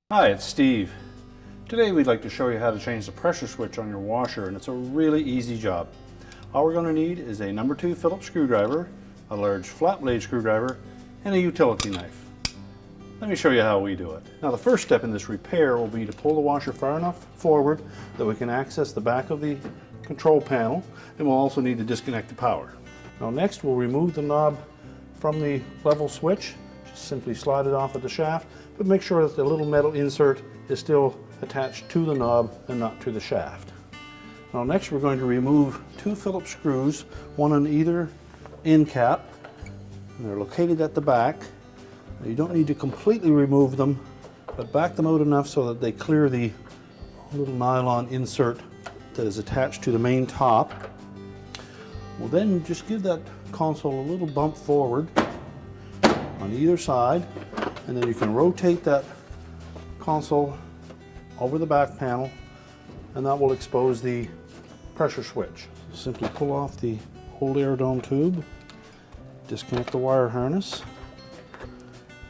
Hi, it's Steve. Today we'd like to show you how to change the pressure switch on your washer, and it's a really easy job. All we're going to need is a number 2 Phillips screwdriver, a large flat blade screwdriver, and a utility knife. Let me show you how we do it. Now the first step in this repair will be to pull the washer far enough forward that we can access the back of the control panel, and we'll also need to disconnect the power. Now next we'll remove the knob from the level switch. Just simply slide it off at the shaft, but make sure that the little metal insert is still attached to the knob and not to the shaft. Now next we're going to remove 2 Phillips screws, one on either end cap, and they're located at the back. Now, you don't need to completely remove them, but back them out enough so that they clear the little nylon insert that is attached to the main top. We'll then just give that console a little bump forward on either side, and then you can rotate that console over the back panel, and that will expose the pressure switch. Simply pull off the old air dome tube, disconnect the wire harness,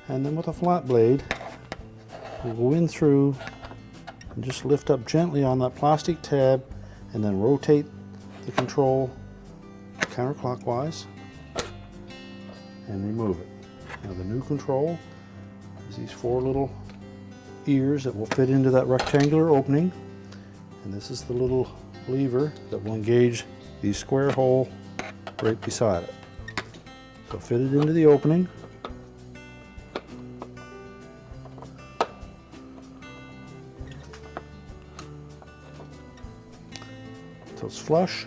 and then with a flat blade we'll go in through and just lift up gently on that plastic tab, and then rotate the control counterclockwise and remove it. Now the new control is these 4 little ears that will fit into that rectangular opening, and this is the little lever that will engage the square hole right beside it. So fit it into the opening. Until it's flush,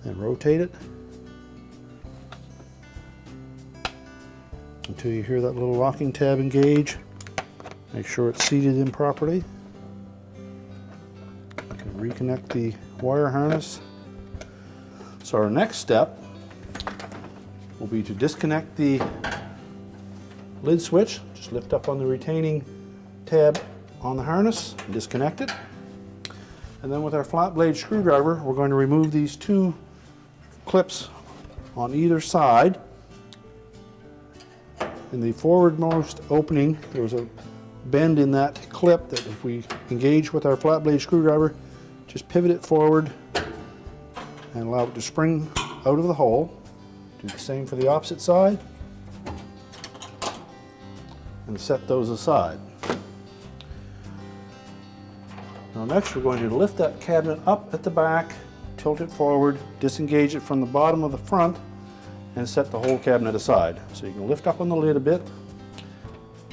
then rotate it until you hear that little locking tab engage. Make sure it's seated in properly. You can reconnect the wire harness. So our next step will be to disconnect the lid switch. Just lift up on the retaining tab on the harness and disconnect it. And then with our flat blade screwdriver, we're going to remove these 2 clips on either side. In the forwardmost opening, there's a bend in that clip that if we engage with our flat blade screwdriver, just pivot it forward and allow it to spring out of the hole. Do the same for the opposite side and set those aside. Now next we're going to lift that cabinet up at the back, tilt it forward, disengage it from the bottom of the front, and set the whole cabinet aside. So you can lift up on the lid a bit,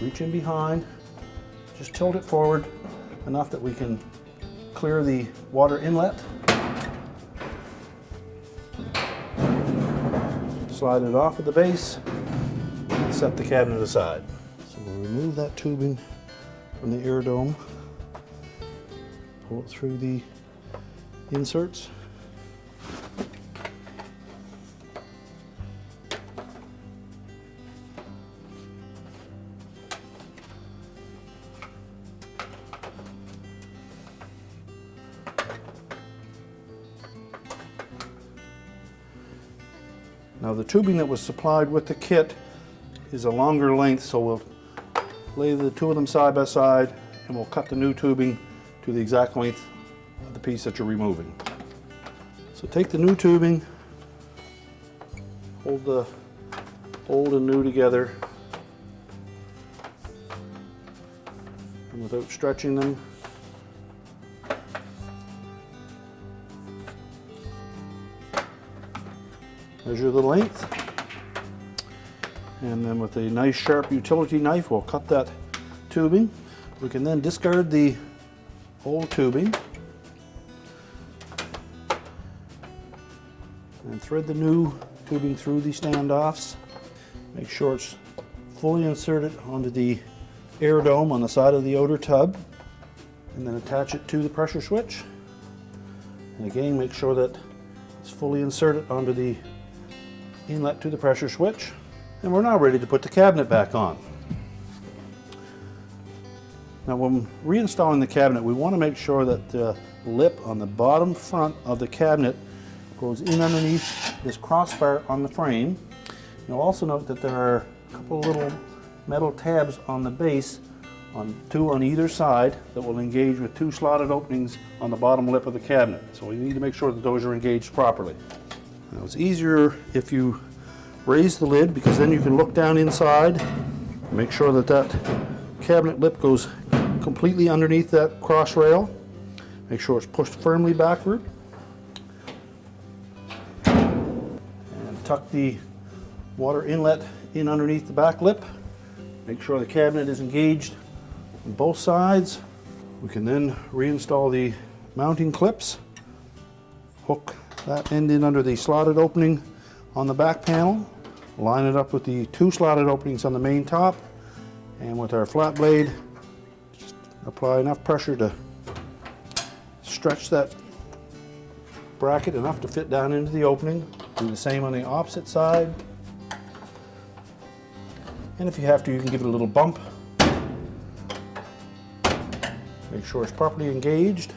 reach in behind, just tilt it forward enough that we can clear the water inlet. Slide it off at the base and set the cabinet aside. So we'll remove that tubing from the air dome, pull it through the inserts. Now the tubing that was supplied with the kit is a longer length, so we'll lay the 2 of them side by side and we'll cut the new tubing to the exact length of the piece that you're removing. So take the new tubing, hold the old and new together, and without stretching them, measure the length, and then with a nice sharp utility knife we'll cut that tubing. We can then discard the old tubing and thread the new tubing through the standoffs. Make sure it's fully inserted onto the air dome on the side of the outer tub, and then attach it to the pressure switch. And again, make sure that it's fully inserted onto the inlet to the pressure switch. And we're now ready to put the cabinet back on. Now when reinstalling the cabinet, we want to make sure that the lip on the bottom front of the cabinet goes in underneath this crossbar on the frame. You'll also note that there are a couple little metal tabs on the base, two on either side, that will engage with two slotted openings on the bottom lip of the cabinet. So we need to make sure that those are engaged properly. Now it's easier if you raise the lid, because then you can look down inside, make sure that that cabinet lip goes completely underneath that cross rail. Make sure it's pushed firmly backward. And tuck the water inlet in underneath the back lip. Make sure the cabinet is engaged on both sides. We can then reinstall the mounting clips. Hook that end in under the slotted opening on the back panel. Line it up with the two slotted openings on the main top. And with our flat blade, just apply enough pressure to stretch that bracket enough to fit down into the opening. Do the same on the opposite side. And if you have to, you can give it a little bump. Make sure it's properly engaged.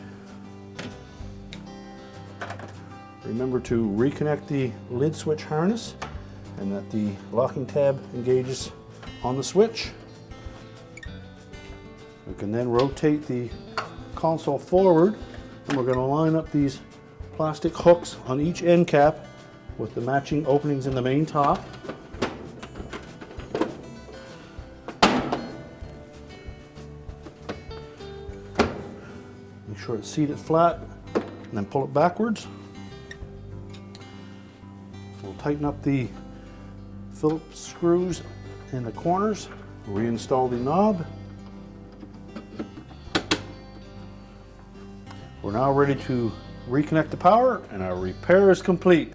Remember to reconnect the lid switch harness and that the locking tab engages on the switch. We can then rotate the console forward, and we're going to line up these plastic hooks on each end cap with the matching openings in the main top. Make sure it's seated flat, and then pull it backwards. We'll tighten up the Phillips screws in the corners, reinstall the knob. We're now ready to reconnect the power, and our repair is complete.